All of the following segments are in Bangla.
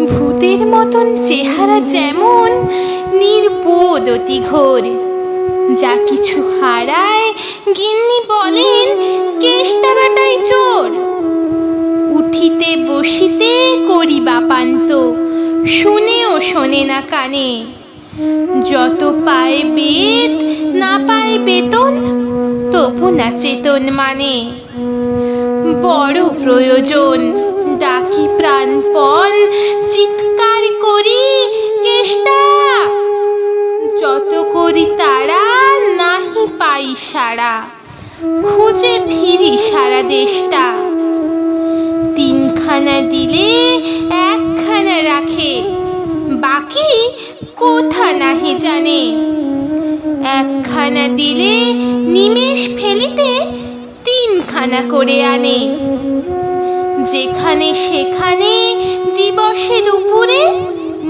ভূতের মতন চেহারা যেমন, নির্বোধ অতি ঘোর। যা কিছু হারায় গিন্নি বলেন কেষ্টা বেটাই চোর। উঠিতে বসিতে করি বাপান্ত, শুনেও শোনে না কানে। যত পায় বেদ না পায় বেতন, তবু না চেতন মানে। বড় প্রয়োজন ডাকি প্রাণপণ, চিৎকার করি কেষ্টা। যত করি তারা নাহি পাই সারা, খুঁজে ফিরি সারা দেশটা। তিনখানা দিলে একখানা রাখে, বাকি কোথা নাহি জানে। একখানা দিলে নিমেষ ফেলিতে তিনখানা করে আনে। যেখানে সেখানে দিবসে দুপুরে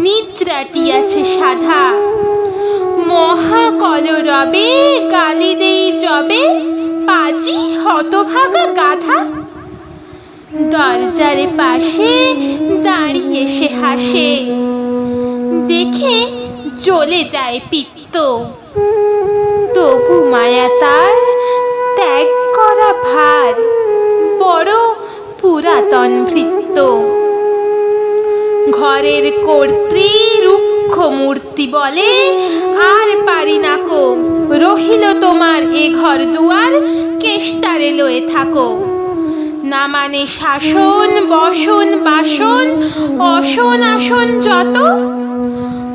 নিদ্রাটি আছে সাধা। মহা কলরবে গালি দেই যবে, পাজি হতভাগা গাধা। দরজার পাশে দাঁড়িয়ে সে হাসে, দেখে জ্বলে যায় পিত্ত। তবু মায়া তার ত্যাগ করা ভার, বড় পুরাতন ভৃত্য। ঘরের কর্ত্রী রুক্ষ মূর্তি বলে, আর পারি নাকো। রহিল তোমার এ ঘর দুয়ার, কেষ্টারে লয়ে থাকো। না মানে শাসন বসন বাসন, অসন আসন যত।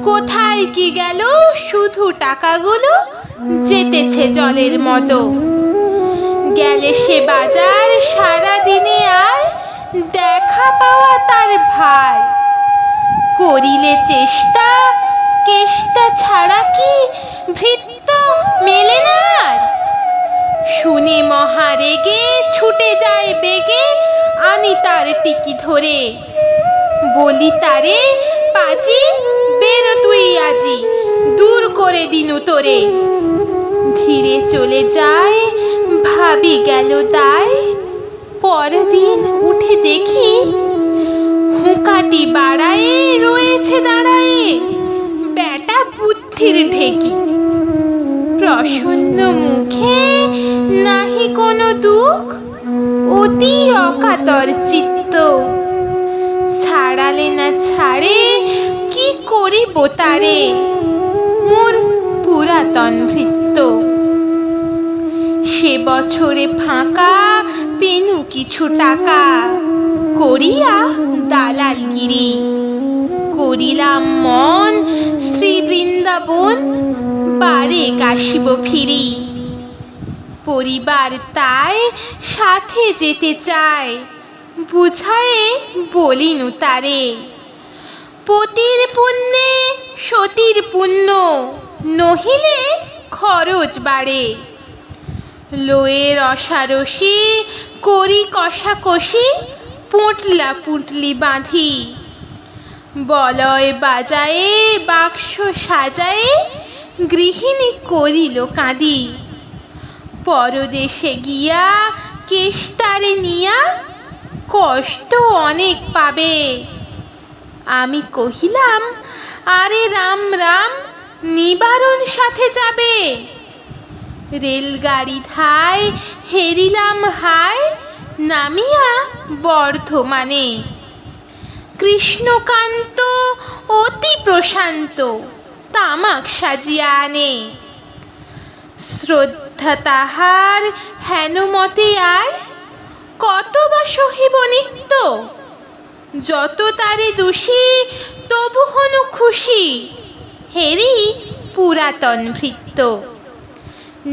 কোথায় কি গেল শুধু টাকাগুলো, যেতেছে জলের মতো। গেলে সে বাজার সারাদিনে আর, দেখা পাওয়া তার ভার। করিলে চেষ্টা কেষ্টা ছাড়া কি ভৃত্য মেলে না আর। শুনে মহা রেগে ছুটে যায় বেগে, আনি তার টিকি ধরে। বলি তারে পাজি বেরো তুই আজি, দূর করে দিনু তোরে। ধীরে চলে যায় ভাবি গেল দায়। পরদিন উঠে দেখি হুঁকাটি বাড়ায়ে রয়েছে দাঁড়ায়ে বেটা বুদ্ধির ঢেকি। প্রসন্ন মুখে নাহি কোনো দুঃখ, অতি অকাতর চিত্ত। ছাড়ালে না ছাড়ে কি করিব তারে, মোর পুরাতন ভৃত্য। সে বছরে ফাঁকা পেনু কিছু টাকা, করিয়া দালালগিরি। করিলাম মন শ্রী বৃন্দাবন, বারে কাশিব ফিরি। পরিবার তাই সাথে যেতে চায়, বুঝায়ে বলিনু তারে। পতির পুণ্যে সতীর পুণ্য, নহিলে খরচ বাড়ে। লয়ে রসারসি করি কষাকষি, পুঁটলা পুঁটলি বাঁধি। বলয় বাজায়ে বাক্স সাজায়ে, গৃহিণী করিল কাঁদি। পরদেশে গিয়া কেষ্টারে নিয়া, কষ্ট অনেক পাবে। আমি কহিলাম আরে রাম রাম, নিবারণ সাথে যাবে। রেলগাড়ি ধায় হেরিলাম হায়, নামিয়া বর্ধমানে। কৃষ্ণকান্ত অতি প্রশান্ত, তামাক সাজিয়া আনে। শ্রদ্ধা তাহার হেনমতে আর, কত বা সহিব নিত্য। যত তারে দোষী তবু হনু খুশি, হেরি পুরাতন ভৃত্য।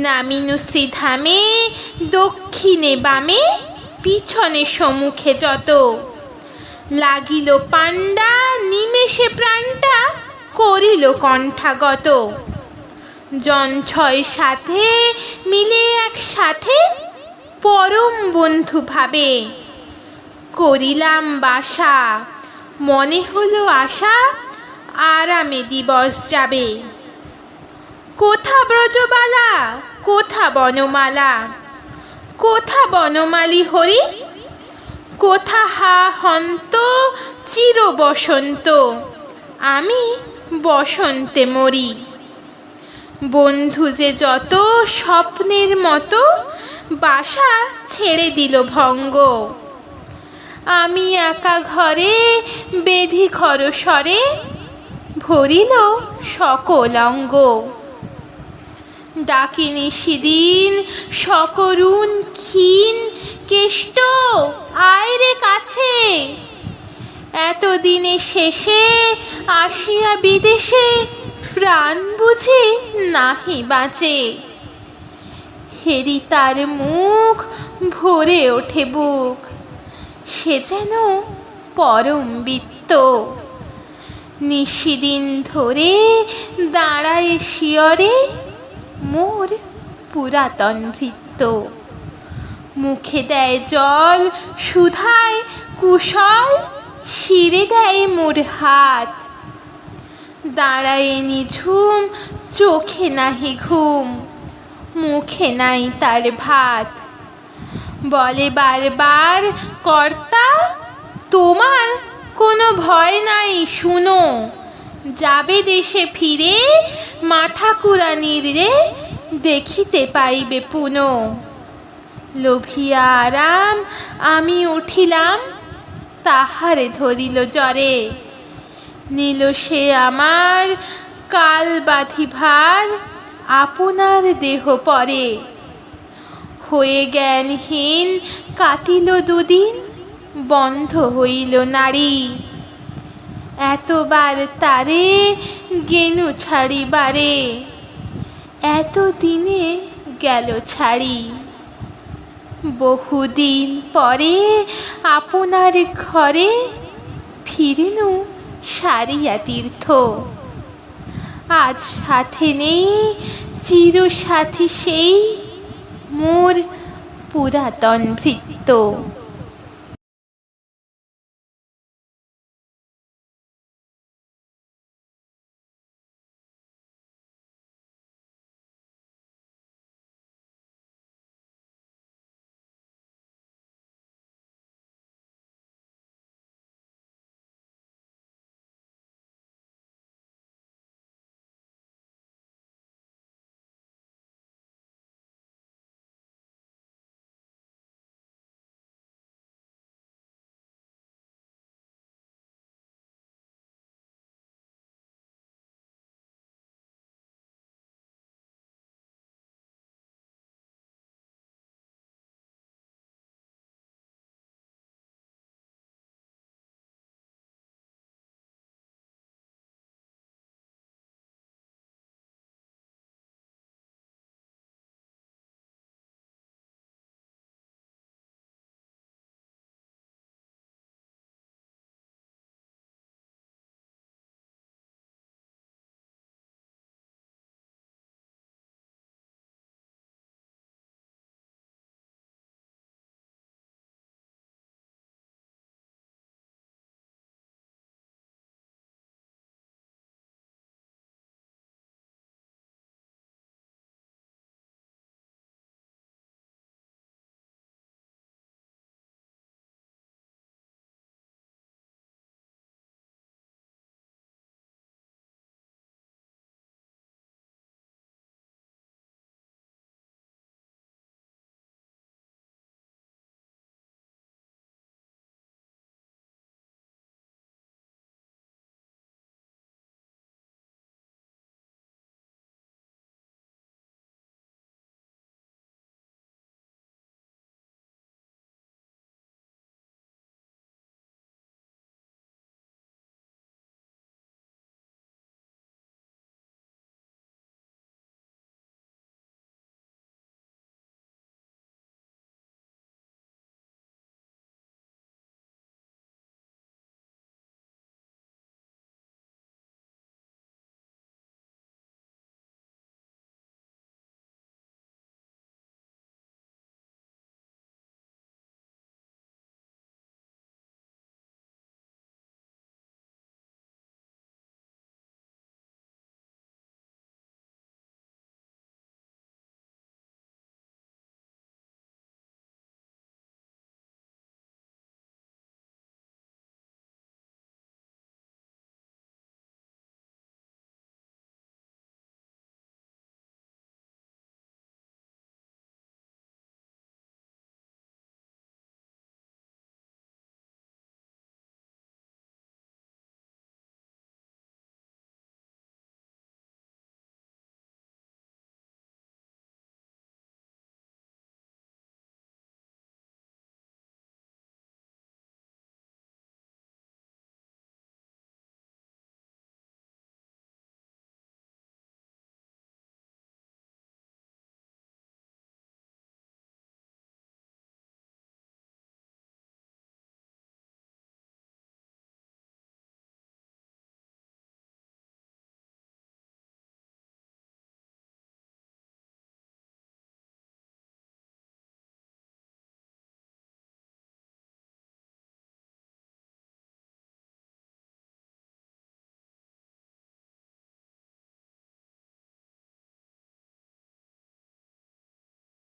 নামিনু শ্রীধামে দক্ষিণে বামে, পিছনে সম্মুখে যত। লাগিল পাণ্ডা নিমেষে প্রাণটা, করিল কণ্ঠাগত। জন ছয় সাথে মিলে একসাথে, পরম বন্ধু ভাবে। করিলাম বাসা, মনে হলো আশা, আরামে দিবস যাবে। কোথা ব্রজবালা কোথা বনমালা, কোথা বনমালী হরি। কোথা হা হন্ত চির বসন্ত, আমি বসন্তে মরি। বন্ধু যে যত স্বপ্নের মতো বাসা ছেড়ে দিল ভঙ্গ, আমি একা ঘরে বেধি খরস্বরে ভরিল সকল অঙ্গ। ডাকিনি সেদিন সকরুণ ক্ষীণ কেষ্ট, আয় রে কাছে, এতদিনে শেষে আসিয়া বিদেশে প্রাণ বুঝি নাহি বাঁচে। হেরি তার মুখ ভরে ওঠে বুক, সে যেন পরম বিত্ত। নিশিদিন ধরে দাঁড়ায় শিয়রে মোর পুরাতন ভৃত্য। মুখে দেয় জল সুধায় কুশল, শিরে দেয় মোর হাত। দাঁড়ায় নিঝুম চোখে নাহি ঘুম, মুখে নাই তার ভাত। বলে বারবার কর্তা, তোমার কোনো ভয় নাই শুনো, যাবে দেশে ফিরে মা ঠাকুরানীর রে দেখিতে পাইবে পুন। লোভিয়া আরাম আমি উঠিলাম, তাহারে ধরিল জ্বরে, নিল সে আমার কাল বাঁধি ভার, আপনার দেহ পরে। হয়ে জ্ঞানহীন কাটিল দুদিন, বন্ধ হইল নারী, এতবার তারে গেনু ছাড়িবারে, এতদিনে গেল ছাড়ি। বহুদিন পরে আপনার ঘরে ফিরিনু সারিয়া তীর্থ। আজ সাথে নেই চির সাথী সেই মোর পুরাতন ভৃত্য।